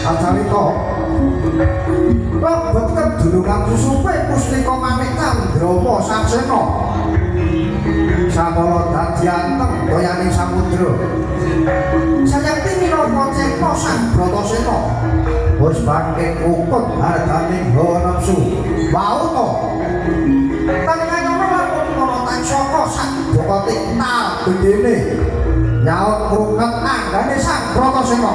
Acarita lebet kedulungan susupe Pustika Manik Candrama Saksena samala dadi anteng doyaning samudra sayekti minangka cekna Sang Bratasena wis bangkit ukut harganing hawa nafsu wau to panjenengan lampun ana tansaka sak bokoting tal gedene nyaut krunget anggane Sang Bratasena